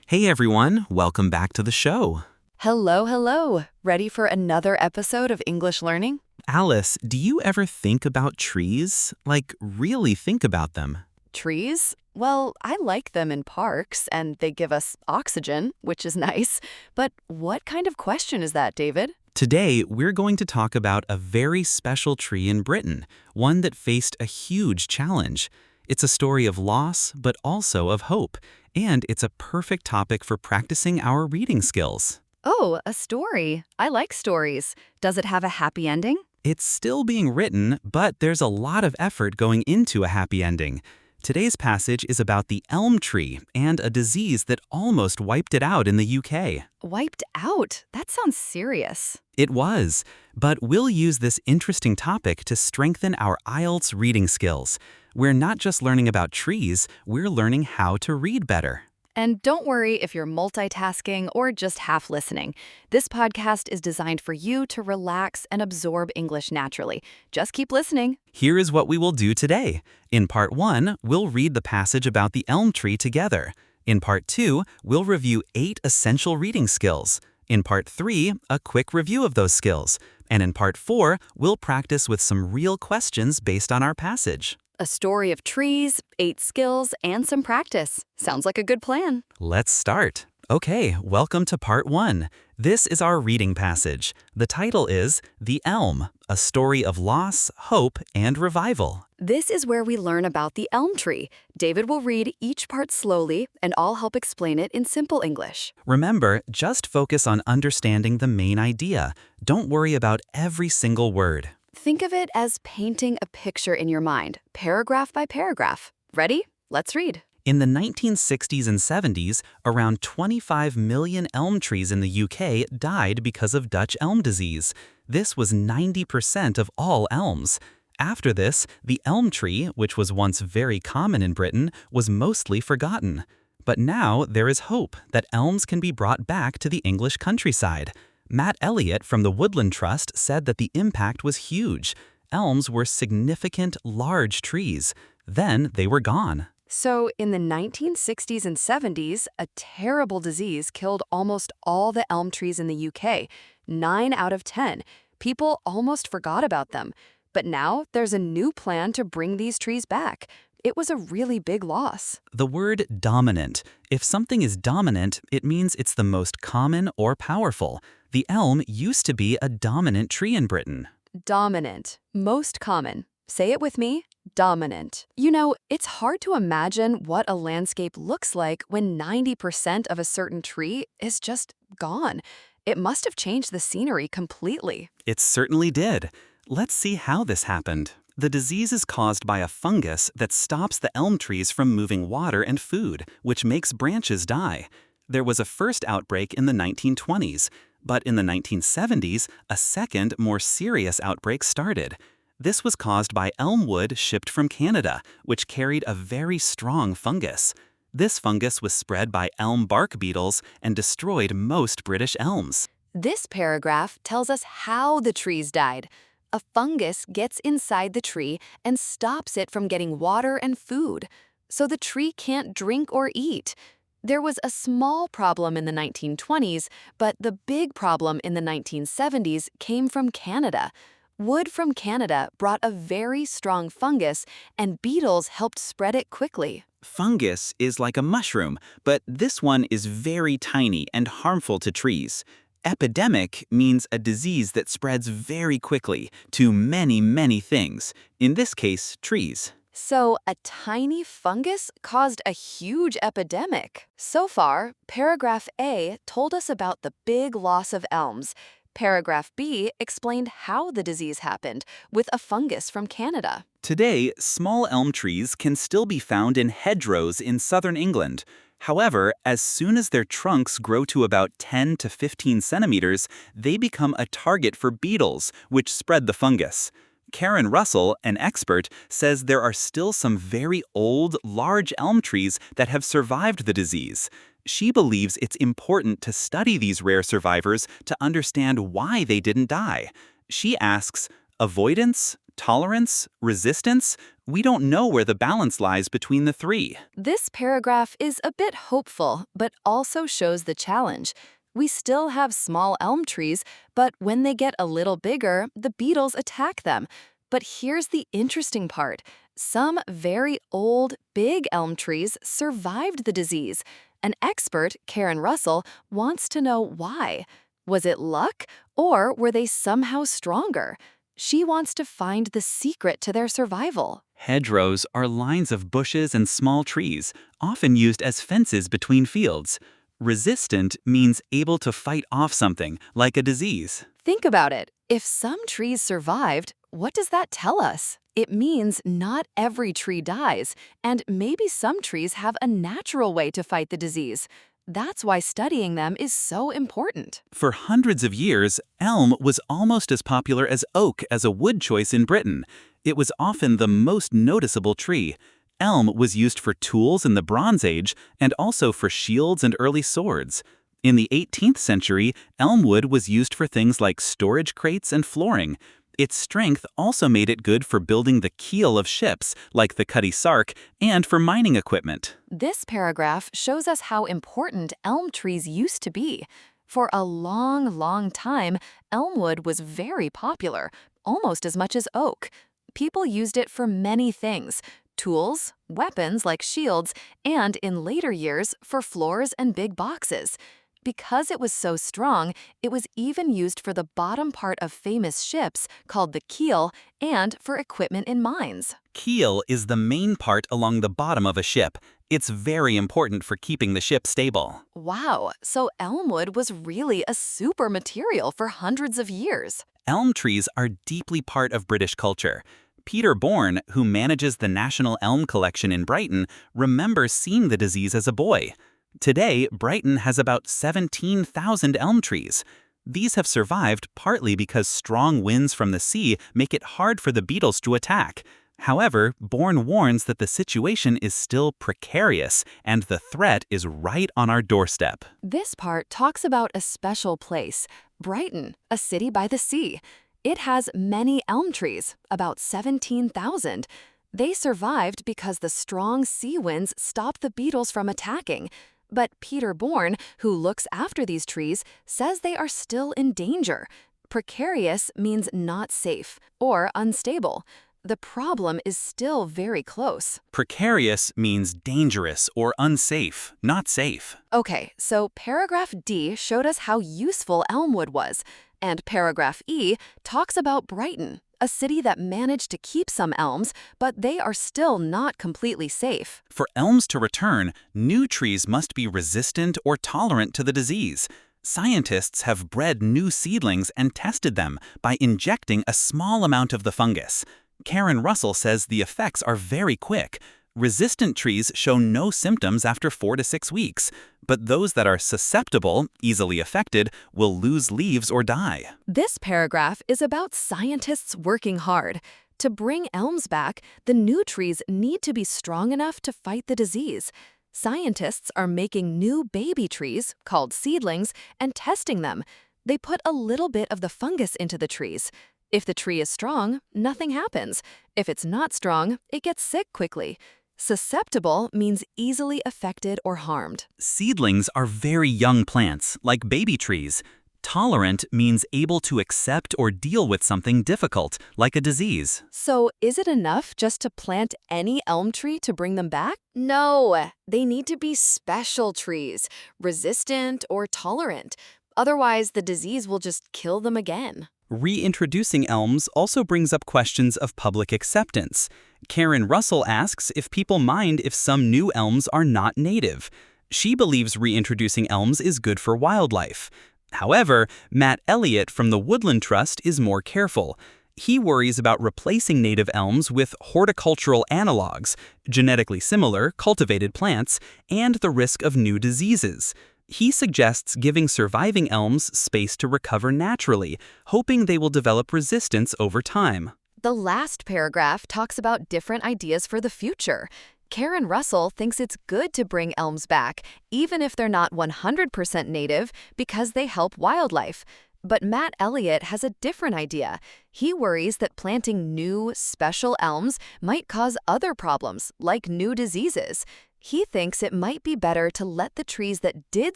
Hey everyone, welcome back to the show. Hello, hello. Ready for another episode of English Learning? Alice, do you ever think about trees? Like, really think about them? Trees? Well, I like them in parks, and they give us oxygen, which is nice. But what kind of question is that, David? Today, we're going to talk about a very special tree in Britain, one that faced a huge challenge. It's a story of loss, but also of hope, and it's a perfect topic for practicing our reading skills. Oh, a story. I like stories. Does it have a happy ending? It's still being written, but there's a lot of effort going into a happy ending. Today's passage is about the elm tree and a disease that almost wiped it out in the UK. Wiped out? That sounds serious. It was, but we'll use this interesting topic to strengthen our IELTS reading skills. We're not just learning about trees, we're learning how to read better. And don't worry if you're multitasking or just half listening. This podcast is designed for you to relax and absorb English naturally. Just keep listening. Here is what we will do today. In Part 1, we'll read the passage about the elm tree together. In Part 2, we'll review 8 essential reading skills. In Part 3, a quick review of those skills. And in Part 4, we'll practice with some real questions based on our passage. A story of trees, 8 skills, and some practice. Sounds like a good plan. Let's start. Okay, welcome to Part 1. This is our reading passage. The title is The Elm, a story of loss, hope, and revival. This is where we learn about the elm tree. David will read each part slowly, and I'll help explain it in simple English. Remember, just focus on understanding the main idea. Don't worry about every single word. Think of it as painting a picture in your mind, paragraph by paragraph. Ready? Let's read. In the 1960s and 70s, around 25 million elm trees in the UK died because of Dutch elm disease. This was 90% of all elms. After this, the elm tree, which was once very common in Britain, was mostly forgotten. But now there is hope that elms can be brought back to the English countryside. Matt Elliott from the Woodland Trust said that the impact was huge. Elms were significant, large trees. Then they were gone. So, in the 1960s and 70s, a terrible disease killed almost all the elm trees in the UK. 9 out of 10. People almost forgot about them. But now there's a new plan to bring these trees back. It was a really big loss. The word dominant. If something is dominant, it means it's the most common or powerful. The elm used to be a dominant tree in Britain. Dominant. Most common. Say it with me. Dominant. You know, it's hard to imagine what a landscape looks like when 90% of a certain tree is just gone. It must have changed the scenery completely. It certainly did. Let's see how this happened. The disease is caused by a fungus that stops the elm trees from moving water and food, which makes branches die. There was a first outbreak in the 1920s, but in the 1970s, a second, more serious outbreak started. This was caused by elm wood shipped from Canada, which carried a very strong fungus. This fungus was spread by elm bark beetles and destroyed most British elms. This paragraph tells us how the trees died. A fungus gets inside the tree and stops it from getting water and food, so the tree can't drink or eat. There was a small problem in the 1920s, but the big problem in the 1970s came from Canada. Wood from Canada brought a very strong fungus, and beetles helped spread it quickly. Fungus is like a mushroom, but this one is very tiny and harmful to trees. Epidemic means a disease that spreads very quickly to many, many things, in this case, trees. So, a tiny fungus caused a huge epidemic. So far, paragraph A told us about the big loss of elms. Paragraph B explained how the disease happened with a fungus from Canada. Today, small elm trees can still be found in hedgerows in southern England. However, as soon as their trunks grow to about 10 to 15 centimeters, they become a target for beetles, which spread the fungus. Karen Russell, an expert, says there are still some very old, large elm trees that have survived the disease. She believes it's important to study these rare survivors to understand why they didn't die. She asks, avoidance, Tolerance? Resistance? We don't know where the balance lies between the three. This paragraph is a bit hopeful, but also shows the challenge. We still have small elm trees, but when they get a little bigger, the beetles attack them. But here's the interesting part. Some very old, big elm trees survived the disease. An expert, Karen Russell, wants to know why. Was it luck, or were they somehow stronger? She wants to find the secret to their survival. Hedgerows are lines of bushes and small trees, often used as fences between fields. Resistant means able to fight off something, like a disease. Think about it. If some trees survived, what does that tell us? It means not every tree dies, and maybe some trees have a natural way to fight the disease. That's why studying them is so important. For hundreds of years, elm was almost as popular as oak as a wood choice in Britain. It was often the most noticeable tree. Elm was used for tools in the Bronze Age and also for shields and early swords. In the 18th century, elm wood was used for things like storage crates and flooring. Its strength also made it good for building the keel of ships, like the Cutty Sark, and for mining equipment. This paragraph shows us how important elm trees used to be. For a long, long time, elm wood was very popular, almost as much as oak. People used it for many things: tools, weapons like shields, and in later years, for floors and big boxes. Because it was so strong, it was even used for the bottom part of famous ships, called the keel, and for equipment in mines. Keel is the main part along the bottom of a ship. It's very important for keeping the ship stable. Wow, so elm wood was really a super material for hundreds of years. Elm trees are deeply part of British culture. Peter Bourne, who manages the National Elm Collection in Brighton, remembers seeing the disease as a boy. Today, Brighton has about 17,000 elm trees. These have survived partly because strong winds from the sea make it hard for the beetles to attack. However, Bourne warns that the situation is still precarious and the threat is right on our doorstep. This part talks about a special place, Brighton, a city by the sea. It has many elm trees, about 17,000. They survived because the strong sea winds stopped the beetles from attacking. But Peter Bourne, who looks after these trees, says they are still in danger. Precarious means not safe or unstable. The problem is still very close. Precarious means dangerous or unsafe, not safe. Okay, so paragraph D showed us how useful elmwood was, and paragraph E talks about Brighton, a city that managed to keep some elms, but they are still not completely safe. For elms to return, new trees must be resistant or tolerant to the disease. Scientists have bred new seedlings and tested them by injecting a small amount of the fungus. Karen Russell says the effects are very quick. Resistant trees show no symptoms after 4 to 6 weeks, but those that are susceptible, easily affected, will lose leaves or die. This paragraph is about scientists working hard. To bring elms back, the new trees need to be strong enough to fight the disease. Scientists are making new baby trees, called seedlings, and testing them. They put a little bit of the fungus into the trees. If the tree is strong, nothing happens. If it's not strong, it gets sick quickly. Susceptible means easily affected or harmed. Seedlings are very young plants, like baby trees. Tolerant means able to accept or deal with something difficult, like a disease. So, is it enough just to plant any elm tree to bring them back? No, they need to be special trees, resistant or tolerant. Otherwise, the disease will just kill them again. Reintroducing elms also brings up questions of public acceptance. Karen Russell asks if people mind if some new elms are not native. She believes reintroducing elms is good for wildlife. However, Matt Elliott from the Woodland Trust is more careful. He worries about replacing native elms with horticultural analogs, genetically similar, cultivated plants, and the risk of new diseases. He suggests giving surviving elms space to recover naturally, hoping they will develop resistance over time. The last paragraph talks about different ideas for the future. Karen Russell thinks it's good to bring elms back, even if they're not 100% native, because they help wildlife. But Matt Elliott has a different idea. He worries that planting new, special elms might cause other problems, like new diseases. He thinks it might be better to let the trees that did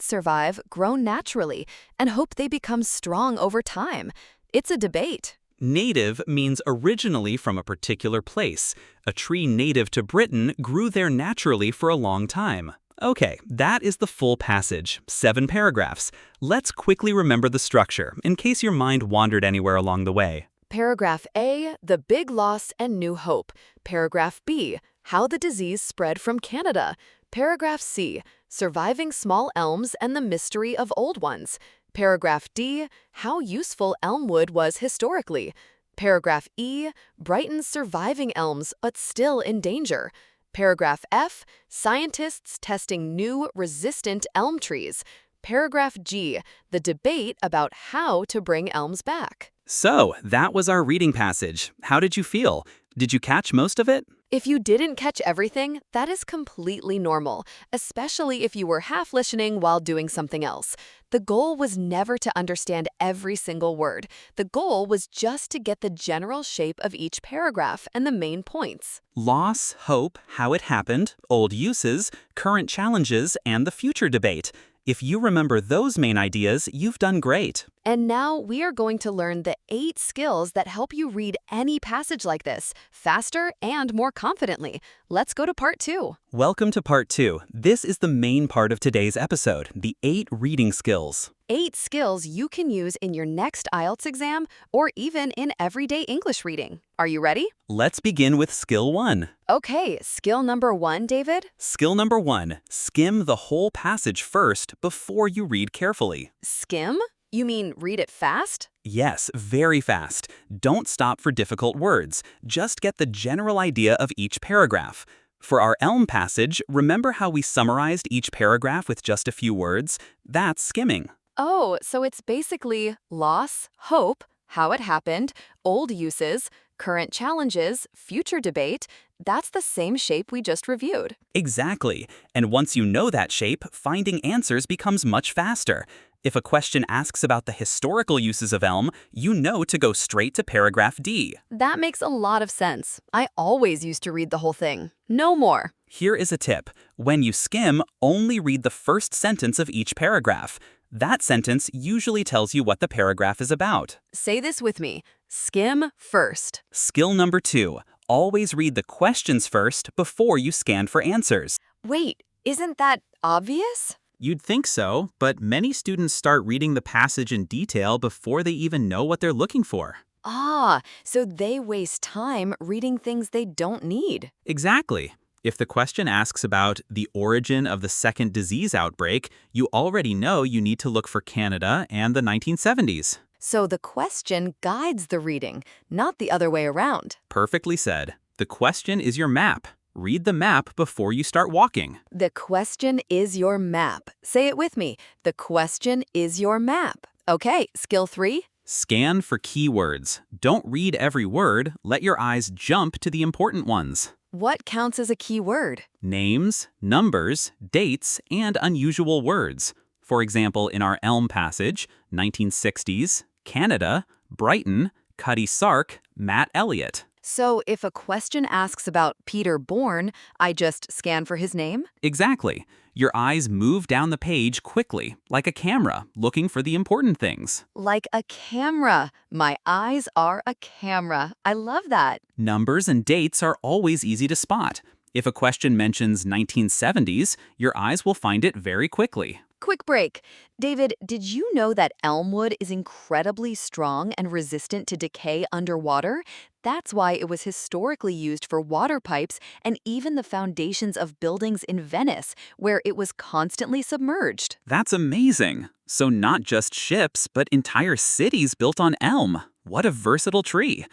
survive grow naturally and hope they become strong over time. It's a debate. Native means originally from a particular place. A tree native to Britain grew there naturally for a long time. Okay, that is the full passage, 7 paragraphs. Let's quickly remember the structure, in case your mind wandered anywhere along the way. Paragraph A, the big loss and new hope. Paragraph B, how the disease spread from Canada. Paragraph C, surviving small elms and the mystery of old ones. Paragraph D, how useful elm wood was historically. Paragraph E, Brighton's surviving elms but still in danger. Paragraph F, scientists testing new resistant elm trees. Paragraph G, the debate about how to bring elms back. So, that was our reading passage. How did you feel? Did you catch most of it? If you didn't catch everything, that is completely normal, especially if you were half listening while doing something else. The goal was never to understand every single word. The goal was just to get the general shape of each paragraph and the main points. Loss, hope, how it happened, old uses, current challenges, and the future debate. If you remember those main ideas, you've done great. And now we are going to learn the 8 skills that help you read any passage like this faster and more confidently. Let's go to part 2. Welcome to part 2. This is the main part of today's episode, the 8 reading skills. 8 skills you can use in your next IELTS exam or even in everyday English reading. Are you ready? Let's begin with skill 1. Okay, skill number 1, David. Skill number 1, skim the whole passage first before you read carefully. Skim? You mean read it fast? Yes, very fast. Don't stop for difficult words. Just get the general idea of each paragraph. For our elm passage, remember how we summarized each paragraph with just a few words? That's skimming. Oh, so it's basically loss, hope, how it happened, old uses, current challenges, future debate. That's the same shape we just reviewed. Exactly. And once you know that shape, finding answers becomes much faster. If a question asks about the historical uses of elm, you know to go straight to paragraph D. That makes a lot of sense. I always used to read the whole thing. No more. Here is a tip. When you skim, only read the first sentence of each paragraph. That sentence usually tells you what the paragraph is about. Say this with me. Skim first. Skill number 2. Always read the questions first before you scan for answers. Wait, isn't that obvious? You'd think so, but many students start reading the passage in detail before they even know what they're looking for. Ah, so they waste time reading things they don't need. Exactly. If the question asks about the origin of the second disease outbreak, you already know you need to look for Canada and the 1970s. So the question guides the reading, not the other way around. Perfectly said. The question is your map. Read the map before you start walking. The question is your map. Say it with me. The question is your map. Okay, skill 3. Scan for keywords. Don't read every word. Let your eyes jump to the important ones. What counts as a key word? Names, numbers, dates, and unusual words. For example, in our Elm passage, 1960s, Canada, Brighton, Cuddy Sark, Matt Elliott. So if a question asks about Peter Bourne, I just scan for his name? Exactly. Your eyes move down the page quickly, like a camera, looking for the important things. Like a camera. My eyes are a camera. I love that. Numbers and dates are always easy to spot. If a question mentions 1970s, your eyes will find it very quickly. Quick break. David, did you know that elm wood is incredibly strong and resistant to decay underwater? That's why it was historically used for water pipes and even the foundations of buildings in Venice, where it was constantly submerged. That's amazing. So not just ships, but entire cities built on elm. What a versatile tree.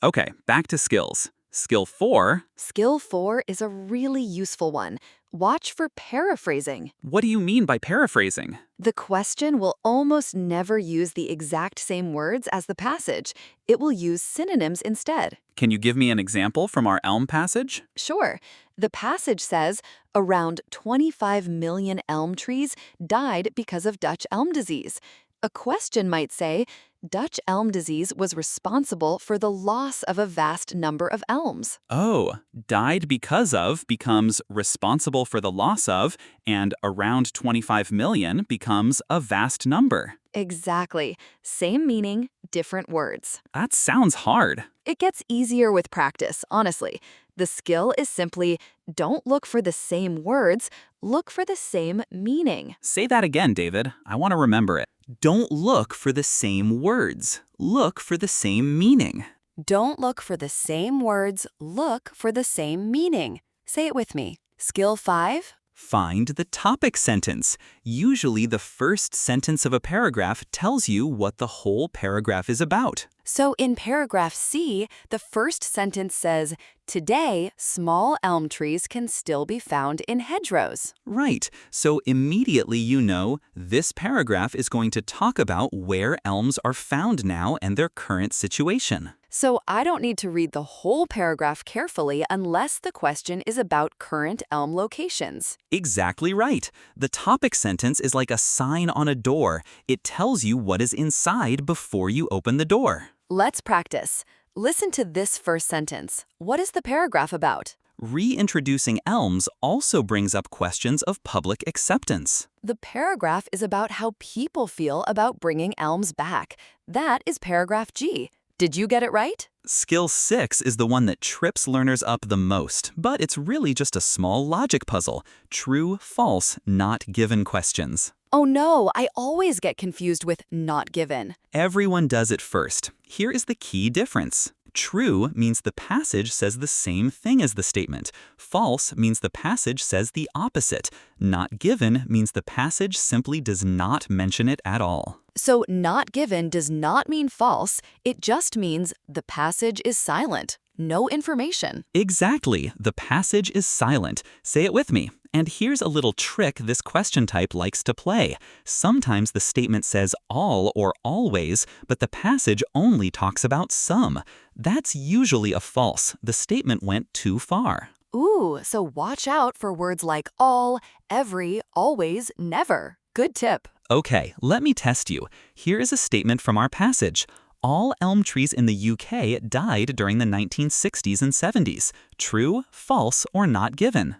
Okay, back to skills. Skill 4. Skill 4 is a really useful one. Watch for paraphrasing. What do you mean by paraphrasing? The question will almost never use the exact same words as the passage. It will use synonyms instead. Can you give me an example from our elm passage? Sure. The passage says, around 25 million elm trees died because of Dutch elm disease. A question might say, Dutch elm disease was responsible for the loss of a vast number of elms. Oh, died because of becomes responsible for the loss of, and around 25 million becomes a vast number. Exactly. Same meaning, different words. That sounds hard. It gets easier with practice, honestly. The skill is simply don't look for the same words, look for the same meaning. Say that again, David. I want to remember it. Don't look for the same words. Look for the same meaning. Don't look for the same words, look for the same meaning. Say it with me. Skill 5. Find the topic sentence. Usually the first sentence of a paragraph tells you what the whole paragraph is about. So in paragraph C, the first sentence says, Today, small elm trees can still be found in hedgerows. Right, so immediately you know this paragraph is going to talk about where elms are found now and their current situation. So I don't need to read the whole paragraph carefully unless the question is about current elm locations. Exactly right. The topic sentence is like a sign on a door. It tells you what is inside before you open the door. Let's practice. Listen to this first sentence. What is the paragraph about? Reintroducing elms also brings up questions of public acceptance. The paragraph is about how people feel about bringing elms back. That is paragraph G. Did you get it right? Skill 6 is the one that trips learners up the most, but it's really just a small logic puzzle. True, false, not given questions. Oh no, I always get confused with not given. Everyone does it first. Here is the key difference. True means the passage says the same thing as the statement. False means the passage says the opposite. Not given means the passage simply does not mention it at all. So not given does not mean false, it just means the passage is silent. No information. Exactly. The passage is silent. Say it with me. And here's a little trick this question type likes to play. Sometimes the statement says all or always, but the passage only talks about some. That's usually a false. The statement went too far. Ooh, so watch out for words like all, every, always, never. Good tip. Okay, let me test you. Here is a statement from our passage. All elm trees in the UK died during the 1960s and 70s. True, false, or not given?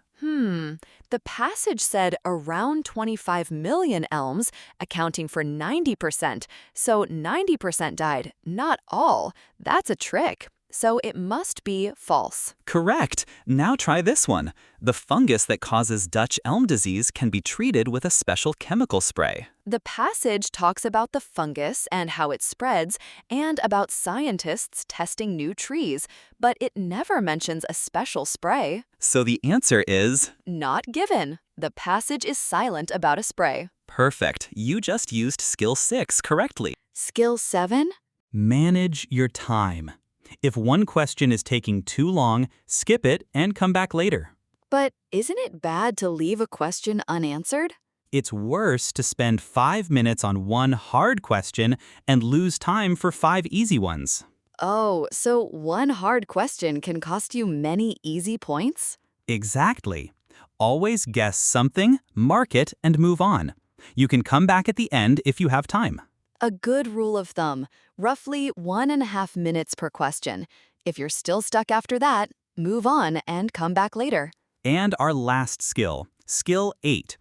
The passage said around 25 million elms, accounting for 90%. So 90% died, not all. That's a trick. So it must be false. Correct. Now try this one. The fungus that causes Dutch elm disease can be treated with a special chemical spray. The passage talks about the fungus and how it spreads, and about scientists testing new trees, but it never mentions a special spray. So the answer is Not given. The passage is silent about a spray. perfect. You just used skill 6 correctly. Skill 7? Manage your time. If one question is taking too long, skip it and come back later. But isn't it bad to leave a question unanswered? It's worse to spend 5 minutes on one hard question and lose time for 5 easy ones. Oh, so one hard question can cost you many easy points? Exactly. Always guess something, mark it, and move on. You can come back at the end if you have time. A good rule of thumb, roughly 1.5 minutes per question. If you're still stuck after that, move on and come back later. And our last skill, skill 8.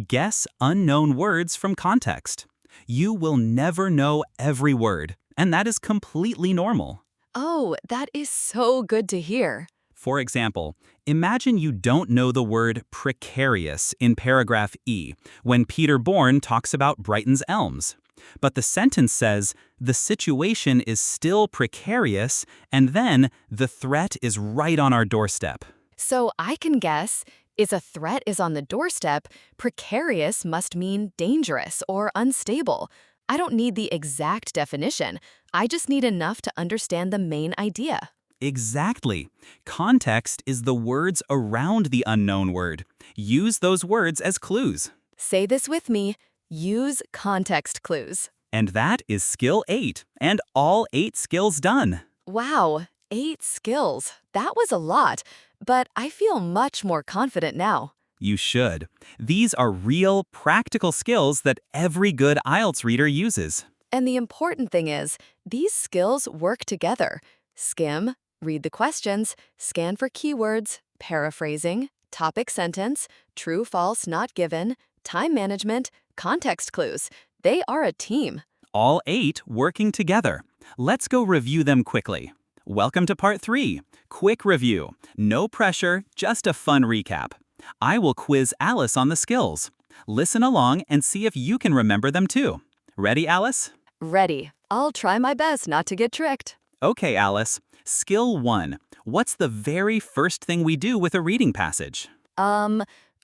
Guess unknown words from context. You will never know every word, and that is completely normal. Oh, that is so good to hear. For example, imagine you don't know the word precarious in paragraph E when Peter Bourne talks about Brighton's elms. But the sentence says, the situation is still precarious, and then the threat is right on our doorstep. So I can guess, if a threat is on the doorstep, precarious must mean dangerous or unstable. I don't need the exact definition. I just need enough to understand the main idea. Exactly. Context is the words around the unknown word. Use those words as clues. Say this with me. Use context clues. And that is skill 8, and all 8 skills done. Wow, 8 skills. That was a lot, but I feel much more confident now. You should. These are real, practical skills that every good IELTS reader uses. And the important thing is, these skills work together. Skim, read the questions, scan for keywords, paraphrasing, topic sentence, true, false, not given, time management, context clues. They are a team. All 8 working together. Let's go review them quickly. Welcome to Part 3. Quick review. No pressure, just a fun recap. I will quiz Alice on the skills. Listen along and see if you can remember them too. Ready, Alice? Ready. I'll try my best not to get tricked. Okay, Alice. Skill 1. What's the very first thing we do with a reading passage?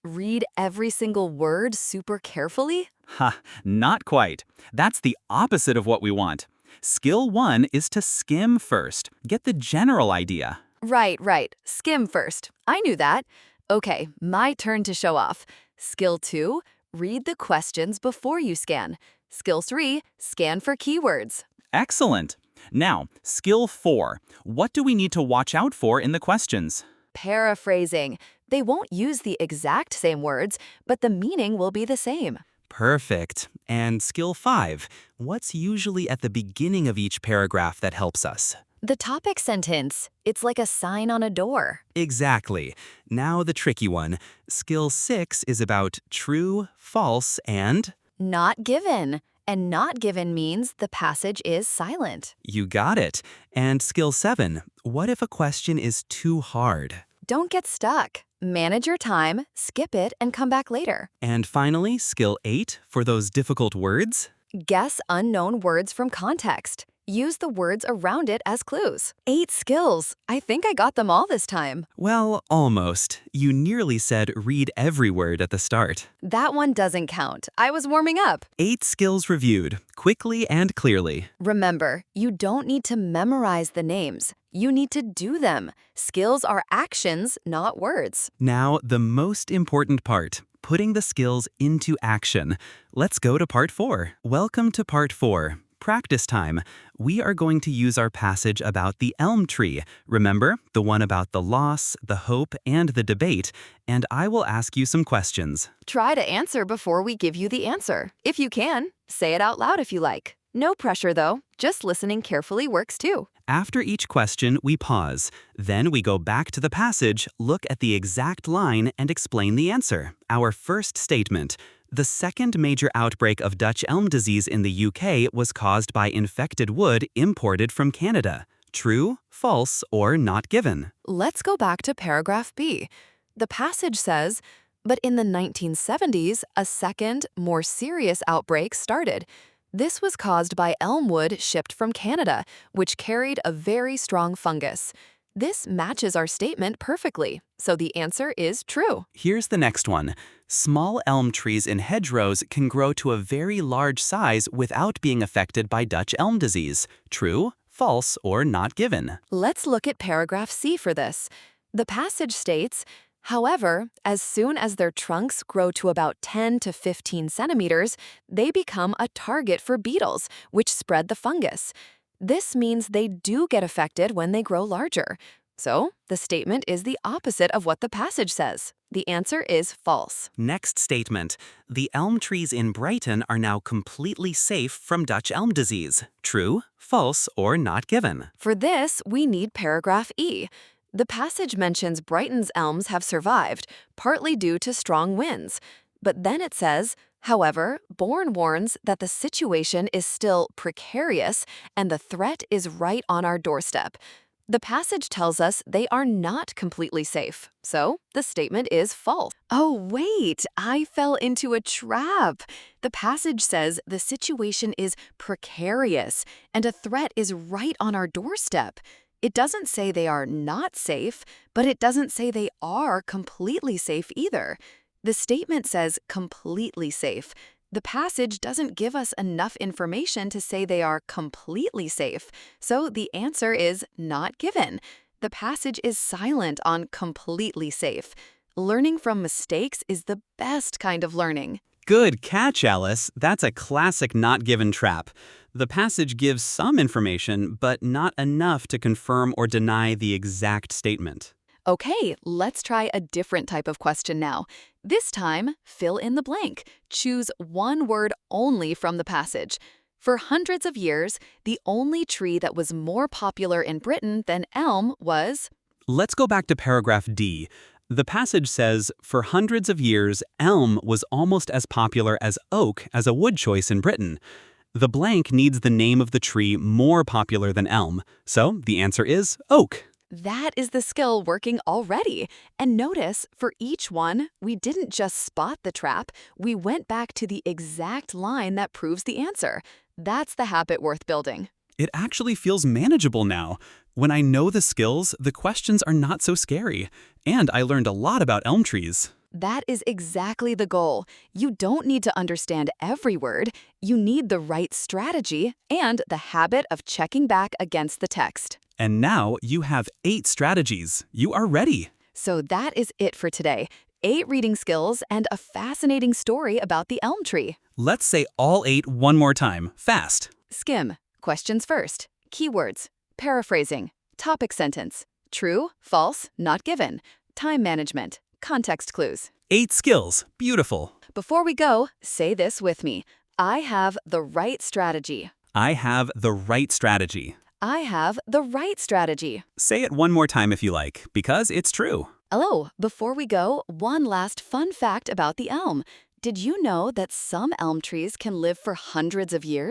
Read every single word super carefully? Ha, not quite. That's the opposite of what we want. Skill 1 is to skim first. Get the general idea. Right. Skim first. I knew that. Okay, my turn to show off. Skill 2, read the questions before you scan. Skill 3, scan for keywords. Excellent. Now, skill 4. What do we need to watch out for in the questions? Paraphrasing. They won't use the exact same words, but the meaning will be the same. Perfect. And skill 5. What's usually at the beginning of each paragraph that helps us? The topic sentence. It's like a sign on a door. Exactly. Now the tricky one. Skill 6 is about true, false, and... Not given. And not given means the passage is silent. You got it. And skill 7. What if a question is too hard? Don't get stuck. Manage your time, skip it, and come back later. And finally, skill 8 for those difficult words. Guess unknown words from context. Use the words around it as clues. 8 skills. I think I got them all this time. Well, almost. You nearly said read every word at the start. That one doesn't count. I was warming up. 8 skills reviewed, quickly and clearly. Remember, you don't need to memorize the names. You need to do them. Skills are actions, not words. Now, the most important part, putting the skills into action. Let's go to Part 4. Welcome to Part 4. Practice time. We are going to use our passage about the elm tree. Remember, the one about the loss, the hope, and the debate, and I will ask you some questions. Try to answer before we give you the answer. If you can, say it out loud if you like. No pressure though, just listening carefully works too. After each question, we pause. Then we go back to the passage, look at the exact line, and explain the answer. Our first statement. The second major outbreak of Dutch elm disease in the UK was caused by infected wood imported from Canada. True, false, or not given? Let's go back to paragraph B. The passage says, but in the 1970s, a second, more serious outbreak started. This was caused by elm wood shipped from Canada, which carried a very strong fungus. This matches our statement perfectly, so the answer is true. Here's the next one. Small elm trees in hedgerows can grow to a very large size without being affected by Dutch elm disease. True, false, or not given? Let's look at paragraph C for this. The passage states, however, as soon as their trunks grow to about 10 to 15 centimeters, they become a target for beetles, which spread the fungus. This means they do get affected when they grow larger. So, the statement is the opposite of what the passage says. The answer is false. Next statement. The elm trees in Brighton are now completely safe from Dutch elm disease. True, false, or not given? For this, we need paragraph E. The passage mentions Brighton's elms have survived, partly due to strong winds. But then it says, however, Bourne warns that the situation is still precarious and the threat is right on our doorstep. The passage tells us they are not completely safe, so the statement is false. Oh, wait, I fell into a trap. The passage says the situation is precarious and a threat is right on our doorstep. It doesn't say they are not safe, but it doesn't say they are completely safe either. The statement says completely safe. The passage doesn't give us enough information to say they are completely safe, so the answer is not given. The passage is silent on completely safe. Learning from mistakes is the best kind of learning. Good catch, Alice. That's a classic not given trap. The passage gives some information, but not enough to confirm or deny the exact statement. Okay, let's try a different type of question now. This time, fill in the blank. Choose one word only from the passage. For hundreds of years, the only tree that was more popular in Britain than elm was... Let's go back to paragraph D. The passage says, for hundreds of years, elm was almost as popular as oak as a wood choice in Britain. The blank needs the name of the tree more popular than elm, so the answer is oak. That is the skill working already. And notice, for each one, we didn't just spot the trap, we went back to the exact line that proves the answer. That's the habit worth building. It actually feels manageable now. When I know the skills, the questions are not so scary. And I learned a lot about elm trees. That is exactly the goal. You don't need to understand every word. You need the right strategy and the habit of checking back against the text. And now you have 8 strategies. You are ready. So that is it for today. 8 reading skills and a fascinating story about the elm tree. Let's say all 8 one more time, fast. Skim. Questions first. Keywords. Paraphrasing. Topic sentence. True, false, not given. Time management. Context clues. 8 skills. Beautiful. Before we go, say this with me. I have the right strategy. I have the right strategy. I have the right strategy. Say it one more time if you like, because it's true. Oh, before we go, one last fun fact about the elm. Did you know that some elm trees can live for hundreds of years?